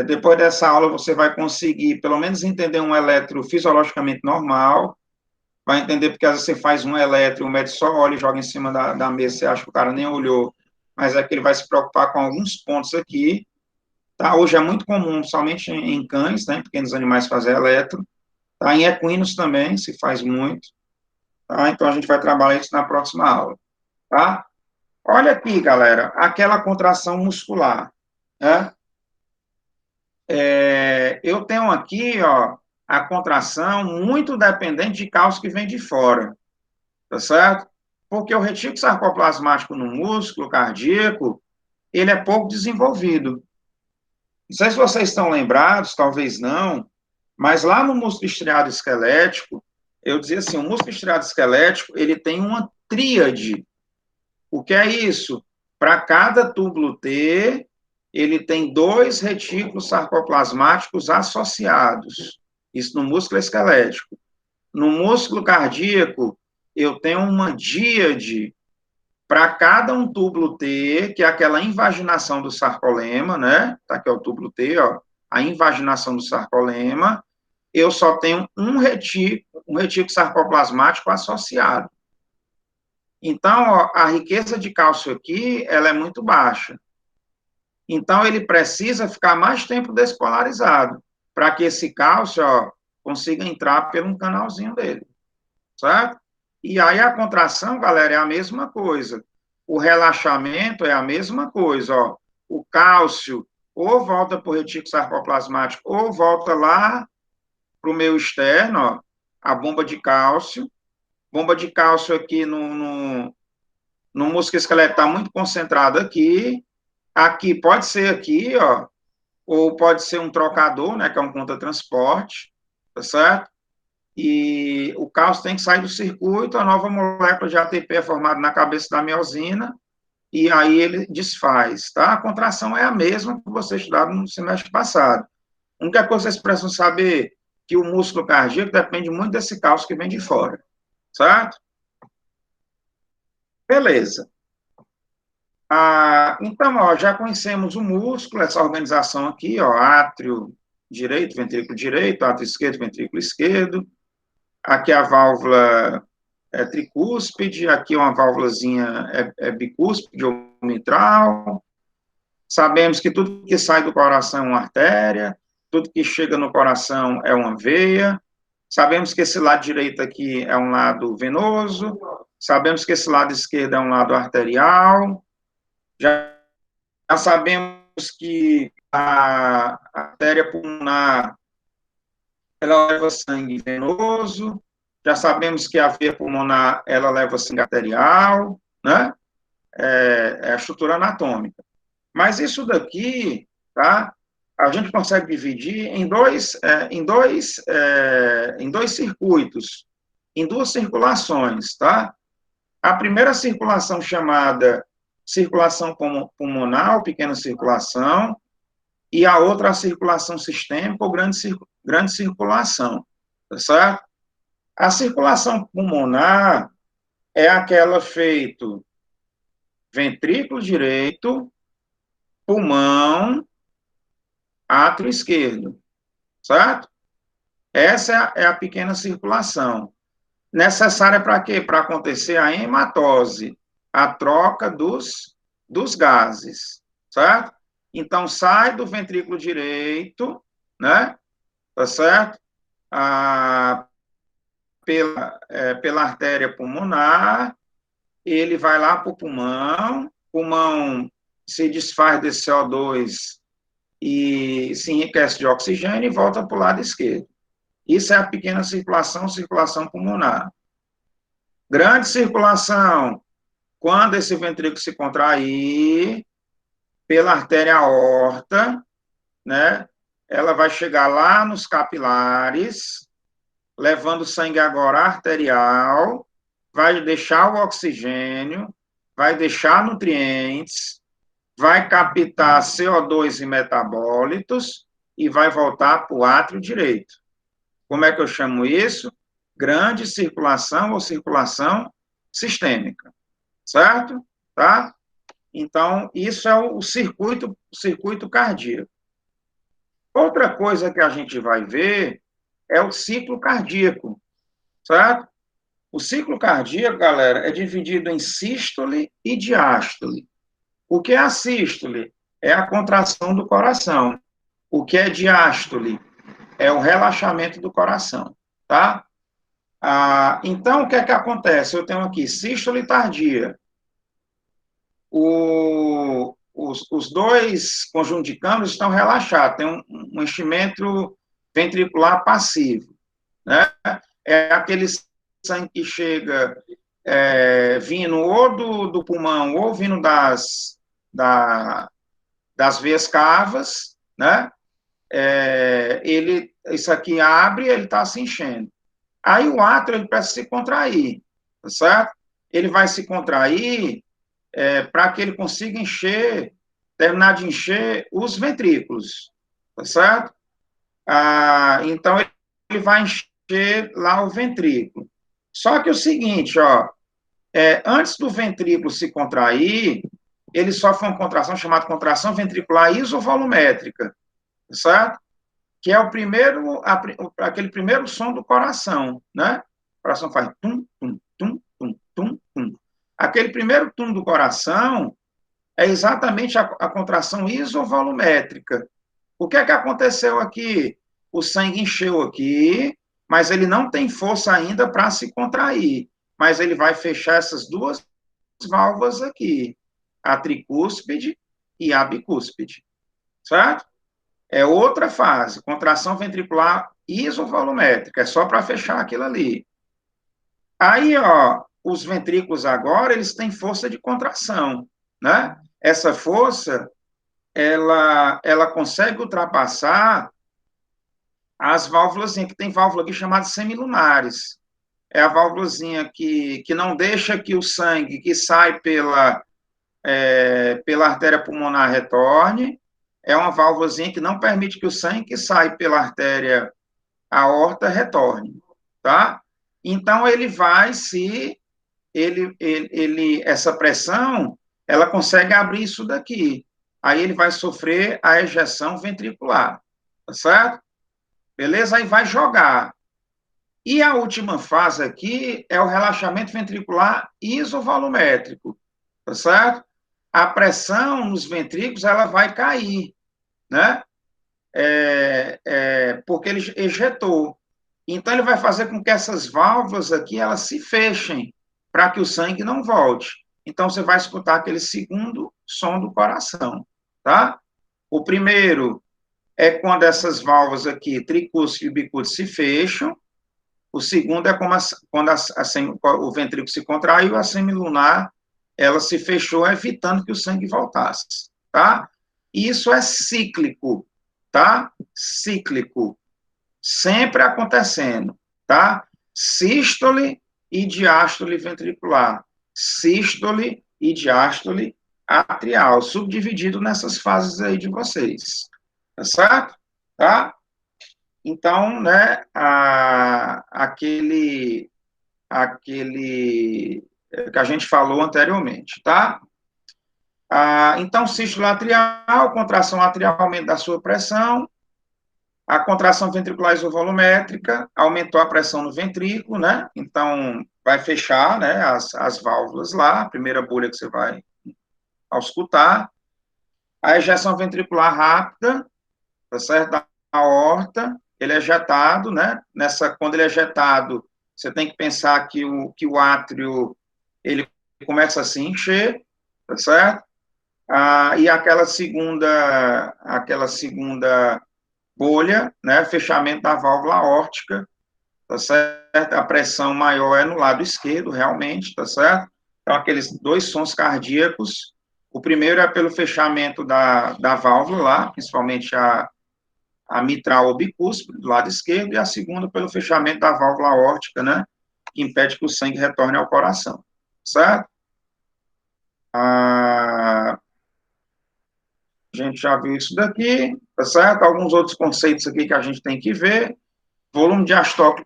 Depois dessa aula, você vai conseguir, pelo menos, entender um eletro fisiologicamente normal, vai entender porque às vezes você faz um eletro, o médico só olha e joga em cima da mesa, você acha que o cara nem olhou, mas é que ele vai se preocupar com alguns pontos aqui, tá? Hoje é muito comum, somente em cães, né, pequenos animais fazer eletro, tá? Em equinos também se faz muito, tá? Então a gente vai trabalhar isso na próxima aula, tá? Olha aqui, galera, aquela contração muscular, né? Eu tenho aqui, ó, a contração muito dependente de cálcio que vem de fora, tá certo? Porque o retículo sarcoplasmático no músculo cardíaco, ele é pouco desenvolvido. Não sei se vocês estão lembrados, talvez não, mas lá no músculo estriado esquelético, eu dizia assim, o músculo estriado esquelético, ele tem uma tríade. O que é isso? Para cada túbulo T, ele tem 2 retículos sarcoplasmáticos associados. Isso no músculo esquelético. No músculo cardíaco, eu tenho uma díade para cada um túbulo T, que é aquela invaginação do sarcolema, né? Tá aqui é o túbulo T, ó, a invaginação do sarcolema, eu só tenho um retículo sarcoplasmático associado. Então, ó, a riqueza de cálcio aqui, ela é muito baixa. Então, ele precisa ficar mais tempo despolarizado, para que esse cálcio, ó, consiga entrar por um canalzinho dele, certo? E aí a contração, galera, é a mesma coisa. O relaxamento é a mesma coisa, ó. O cálcio ou volta para o retículo sarcoplasmático, ou volta lá para o meio externo, ó, a bomba de cálcio. Bomba de cálcio aqui no músculo esquelético está muito concentrado aqui. Aqui pode ser aqui, ó, ou pode ser um trocador, né, que é um contratransporte, tá certo? E o cálcio tem que sair do circuito, a nova molécula de ATP é formada na cabeça da miosina, e aí ele desfaz, tá? A contração é a mesma que você estudava no semestre passado. A única coisa que vocês precisam saber que o músculo cardíaco depende muito desse cálcio que vem de fora, certo? Beleza. Então, ó, já conhecemos o músculo, essa organização aqui, ó, átrio direito, átrio esquerdo, ventrículo esquerdo. Aqui a válvula é tricúspide, aqui uma válvulazinha é bicúspide ou mitral. Sabemos que tudo que sai do coração é uma artéria, tudo que chega no coração é uma veia. Sabemos que esse lado direito aqui é um lado venoso. Sabemos que esse lado esquerdo é um lado arterial. Já sabemos que a artéria pulmonar ela leva sangue venoso, já sabemos que a veia pulmonar ela leva sangue arterial, né? É a estrutura anatômica. Mas isso daqui, tá? A gente consegue dividir em dois circuitos, em duas circulações, tá? A primeira circulação chamada circulação pulmonar, pequena circulação, e a outra a circulação sistêmica ou grande circulação, tá certo? A circulação pulmonar é aquela feita ventrículo direito, pulmão, átrio esquerdo, certo? Essa é a pequena circulação. Necessária para quê? Para acontecer a hematose, a troca dos gases, certo? Então, sai do ventrículo direito, né? Tá certo? Pela artéria pulmonar, ele vai lá para o pulmão se desfaz desse CO2 e se enriquece de oxigênio e volta para o lado esquerdo. Isso é a pequena circulação pulmonar. Grande circulação, quando esse ventrículo se contrair, pela artéria aorta, né, ela vai chegar lá nos capilares, levando sangue agora arterial, vai deixar o oxigênio, vai deixar nutrientes, vai captar CO2 e metabólitos e vai voltar para o átrio direito. Como é que eu chamo isso? Grande circulação ou circulação sistêmica, certo? Tá? Então, isso é o circuito cardíaco. Outra coisa que a gente vai ver é o ciclo cardíaco, certo? O ciclo cardíaco, galera, é dividido em sístole e diástole. O que é a sístole? É a contração do coração. O que é diástole? É o relaxamento do coração, tá? Então, o que é que acontece? Eu tenho aqui sístole tardia. Os dois conjuntos de câmeras estão relaxados, tem um enchimento ventricular passivo, né? É aquele sangue que chega vindo ou do pulmão ou vindo das veias cavas, né? Isso aqui abre, ele está se enchendo. Aí o átrio ele precisa se contrair, tá certo? Ele vai se contrair para que ele consiga terminar de encher os ventrículos, tá certo? Então ele vai encher lá o ventrículo. Só que o seguinte, ó, antes do ventrículo se contrair, ele sofre uma contração chamada contração ventricular isovolumétrica, tá certo? Que é aquele primeiro som do coração, né? O coração faz tum, tum, tum, tum, tum, tum. Aquele primeiro tum do coração é exatamente a contração isovolumétrica. O que é que aconteceu aqui? O sangue encheu aqui, mas ele não tem força ainda para se contrair, mas ele vai fechar essas duas válvulas aqui, a tricúspide e a bicúspide, certo? É outra fase, contração ventricular isovolumétrica, é só para fechar aquilo ali. Aí, ó, os ventrículos agora, eles têm força de contração, né? Essa força, ela consegue ultrapassar as válvulazinhas, que tem válvula aqui chamada semilunares. É a válvulazinha que não deixa que o sangue que sai pela artéria pulmonar retorne, é uma válvulazinha que não permite que o sangue que sai pela artéria aorta retorne, tá? Então, ele vai essa pressão, ela consegue abrir isso daqui. Aí ele vai sofrer a ejeção ventricular, tá certo? Beleza? Aí vai jogar. E a última fase aqui é o relaxamento ventricular isovolumétrico, tá certo? A pressão nos ventrículos, ela vai cair, né? Porque ele ejetou. Então, ele vai fazer com que essas válvulas aqui, elas se fechem, para que o sangue não volte. Então, você vai escutar aquele segundo som do coração, tá? O primeiro é quando essas válvulas aqui, tricúspide e bicúspide, se fecham. O segundo é quando o ventrículo se contraiu, a semilunar, ela se fechou, evitando que o sangue voltasse, tá? Isso é cíclico, tá? Cíclico. Sempre acontecendo, tá? Sístole e diástole ventricular. Sístole e diástole atrial, subdividido nessas fases aí de vocês. Tá certo? Tá? Então, né, aquele que a gente falou anteriormente, tá? Então, sístole atrial, contração atrial, aumento da sua pressão, a contração ventricular isovolumétrica aumentou a pressão no ventrículo, né? Então, vai fechar, né, as válvulas lá, a primeira bolha que você vai auscultar. A ejeção ventricular rápida, tá certo? Da aorta, ele é ejetado, né? Quando ele é ejetado, você tem que pensar que o átrio, ele começa a se encher, tá certo? E aquela segunda bolha, né, fechamento da válvula aórtica, tá certo? A pressão maior é no lado esquerdo, realmente, tá certo? Então, aqueles dois sons cardíacos, o primeiro é pelo fechamento da válvula lá, principalmente a mitral ou bicúspide, do lado esquerdo, e a segunda pelo fechamento da válvula aórtica, né, que impede que o sangue retorne ao coração, certo? A gente já viu isso daqui, tá certo? Alguns outros conceitos aqui que a gente tem que ver. Volume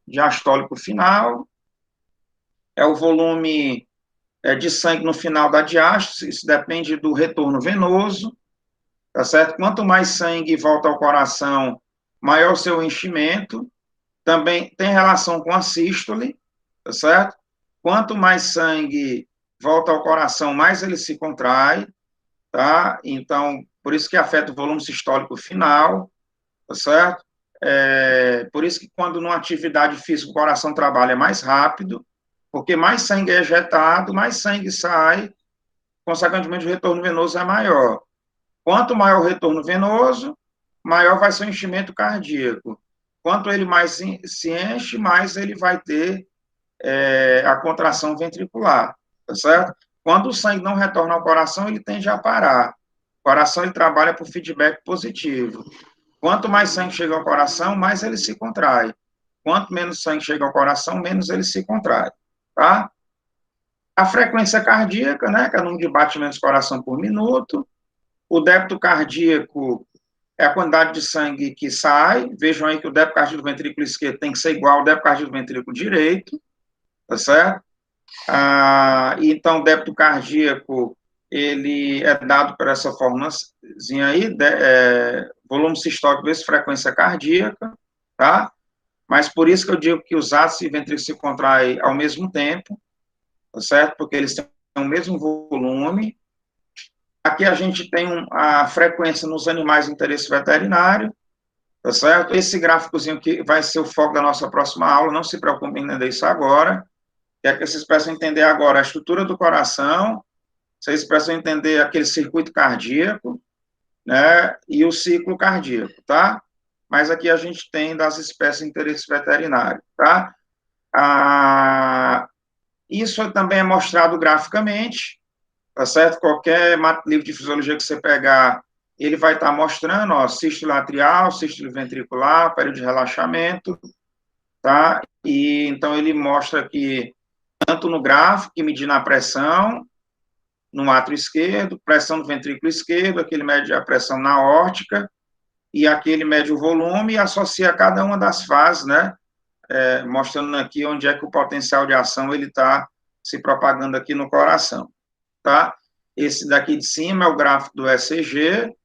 diastólico final é o volume de sangue no final da diástase, isso depende do retorno venoso, tá certo? Quanto mais sangue volta ao coração, maior o seu enchimento. Também tem relação com a sístole, tá certo? Quanto mais sangue volta ao coração, mais ele se contrai, tá? Então, por isso que afeta o volume sistólico final, tá certo? Por isso que quando numa atividade física o coração trabalha mais rápido, porque mais sangue é ejetado, mais sangue sai, consequentemente o retorno venoso é maior. Quanto maior o retorno venoso, maior vai ser o enchimento cardíaco. Quanto ele mais se enche, mais ele vai ter a contração ventricular, tá certo? Quando o sangue não retorna ao coração, ele tende a parar. O coração ele trabalha por feedback positivo. Quanto mais sangue chega ao coração, mais ele se contrai. Quanto menos sangue chega ao coração, menos ele se contrai, tá? A frequência cardíaca, né, que é o número de batimentos do coração por minuto. O débito cardíaco é a quantidade de sangue que sai. Vejam aí que o débito cardíaco do ventrículo esquerdo tem que ser igual ao débito cardíaco do ventrículo direito, tá certo? Então, o débito cardíaco, ele é dado por essa formulazinha aí, volume sistólico vezes frequência cardíaca, tá? Mas por isso que eu digo que os ácidos e ventrículos se contraem ao mesmo tempo, tá certo? Porque eles têm o mesmo volume. Aqui a gente tem a frequência nos animais de interesse veterinário, tá certo? Esse gráficozinho que vai ser o foco da nossa próxima aula, não se preocupe em entender isso agora, é que vocês precisam entender agora a estrutura do coração, vocês precisam entender aquele circuito cardíaco, né, e o ciclo cardíaco, tá? Mas aqui a gente tem das espécies de interesse veterinário, tá? Isso também é mostrado graficamente, tá certo? Qualquer livro de fisiologia que você pegar, ele vai estar mostrando, ó, sístole atrial, sístole ventricular, período de relaxamento, tá? E então ele mostra que tanto no gráfico, que medindo a pressão no átrio esquerdo, pressão no ventrículo esquerdo, aquele mede a pressão na aórtica, e aquele mede o volume e associa cada uma das fases, né? Mostrando aqui onde é que o potencial de ação ele está se propagando aqui no coração, tá? Esse daqui de cima é o gráfico do ECG,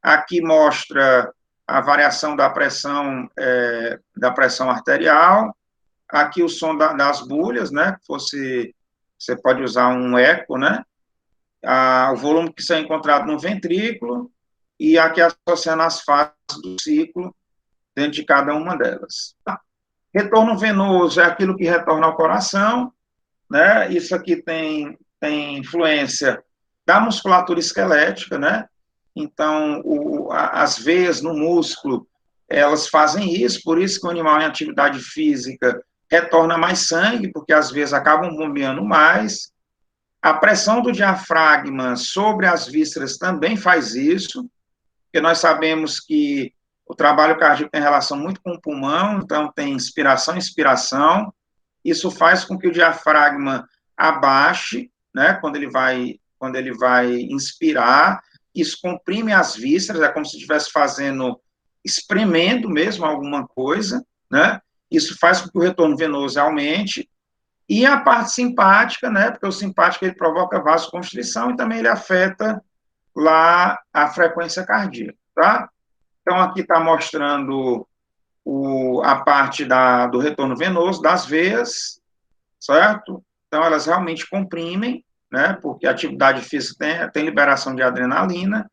aqui mostra a variação da pressão arterial, aqui o som das bulhas, né? Você pode usar um eco, né? O volume que é encontrado no ventrículo e aqui associando as fases do ciclo dentro de cada uma delas. Retorno venoso é aquilo que retorna ao coração, né? Isso aqui tem influência da musculatura esquelética, né? Então, as veias no músculo, elas fazem isso, por isso que o animal em atividade física retorna mais sangue, porque as veias acabam bombeando mais. A pressão do diafragma sobre as vísceras também faz isso, porque nós sabemos que o trabalho cardíaco tem relação muito com o pulmão, então tem inspiração e expiração. Isso faz com que o diafragma abaixe, né, quando ele vai inspirar. Isso comprime as vísceras, é como se estivesse espremendo mesmo alguma coisa, né? Isso faz com que o retorno venoso aumente. E a parte simpática, né? Porque o simpático ele provoca vasoconstrição e também ele afeta lá a frequência cardíaca, tá? Então, aqui está mostrando a parte do retorno venoso das veias, certo? Então, elas realmente comprimem, né? Porque a atividade física tem liberação de adrenalina,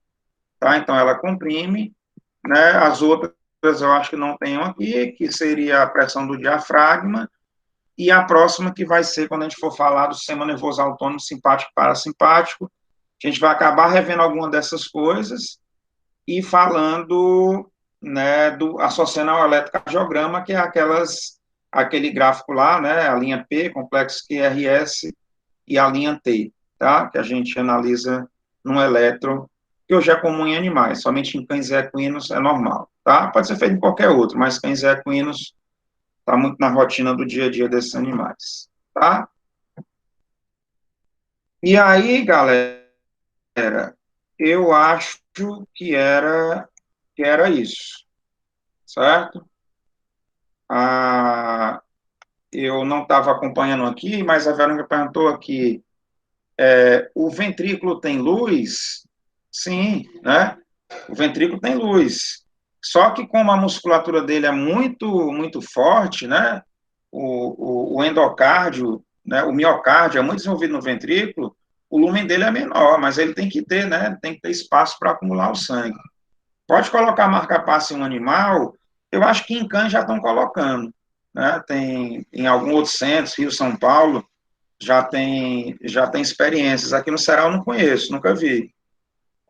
tá? Então, ela comprime, né? As outras eu acho que não tenho aqui, que seria a pressão do diafragma, e a próxima que vai ser quando a gente for falar do sistema nervoso autônomo, simpático e parasimpático, a gente vai acabar revendo alguma dessas coisas e falando, né, associando ao eletrocardiograma, que é aquele gráfico lá, né, a linha P, complexo QRS, e a linha T, tá? Que a gente analisa no eletro, que hoje é comum em animais, somente em cães equinos é normal, tá? Pode ser feito em qualquer outro, mas cães equinos está muito na rotina do dia a dia desses animais, tá? E aí, galera, eu acho que era isso, certo? Eu não estava acompanhando aqui, mas a Verônica perguntou aqui O ventrículo tem luz? Sim, né? O ventrículo tem luz. Só que como a musculatura dele é muito forte, né? O endocárdio, né? O miocárdio é muito desenvolvido no ventrículo, o lumen dele é menor, mas ele tem que ter, né? Tem que ter espaço para acumular o sangue. Pode colocar marca-passo em um animal, eu acho que em cães já estão colocando, né? Tem em alguns outros centros, Rio, São Paulo, já tem experiências. Aqui no Ceará eu não conheço, nunca vi.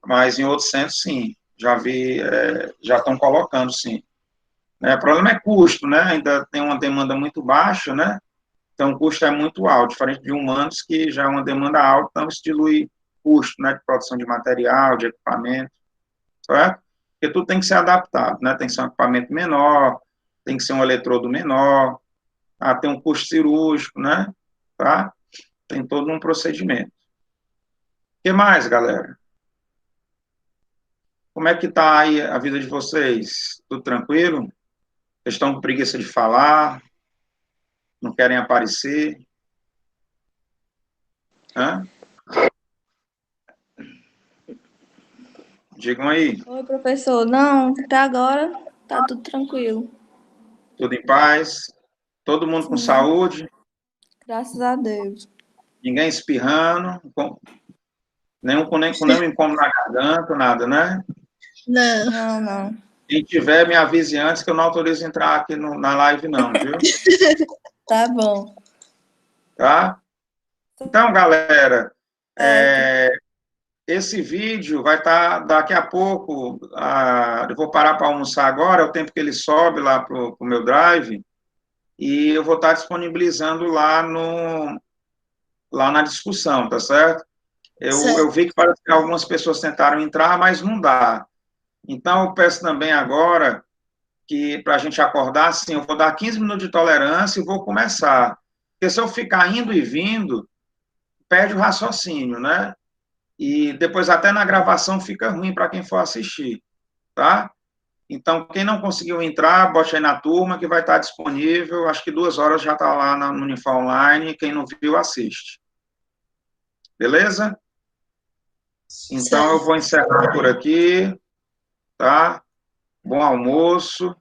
Mas em outros centros, sim. Já vi, já estão colocando, sim. O problema é custo, né? Ainda tem uma demanda muito baixa, né? Então o custo é muito alto, diferente de humanos, que já é uma demanda alta, então isso dilui custo, né? De produção de material, de equipamento, certo? Porque tudo tem que ser adaptado, né? Tem que ser um equipamento menor, tem que ser um eletrodo menor, tem um custo cirúrgico, né? Tá? Tem todo um procedimento. O que mais, galera? Como é que está aí a vida de vocês? Tudo tranquilo? Vocês estão com preguiça de falar? Não querem aparecer? Hã? Digam aí. Oi, professor. Não, até agora tá tudo tranquilo. Tudo em paz? Todo mundo com Sim, saúde? graças a Deus. Ninguém espirrando? Com nenhum incômodo na garganta, nada, né? Não. Não, não. Quem tiver, me avise antes que eu não autorizo entrar aqui na live, não, viu? Tá bom. Tá? Então, galera, Certo. esse vídeo vai estar daqui a pouco. Eu vou parar para almoçar agora, é o tempo que ele sobe lá para o meu drive, e eu vou estar disponibilizando lá na discussão, tá certo? Eu Certo. vi que parece que algumas pessoas tentaram entrar, mas não dá. Então, eu peço também agora que, para a gente acordar, assim, eu vou dar 15 minutos de tolerância e vou começar. Porque se eu ficar indo e vindo, perde o raciocínio, né? E depois até na gravação fica ruim para quem for assistir, tá? Então, quem não conseguiu entrar, bote aí na turma que vai estar disponível, acho que 2 horas já está lá no Unifal Online, quem não viu, assiste. Beleza? Então, eu Certo. vou encerrar por aqui, tá? Bom almoço.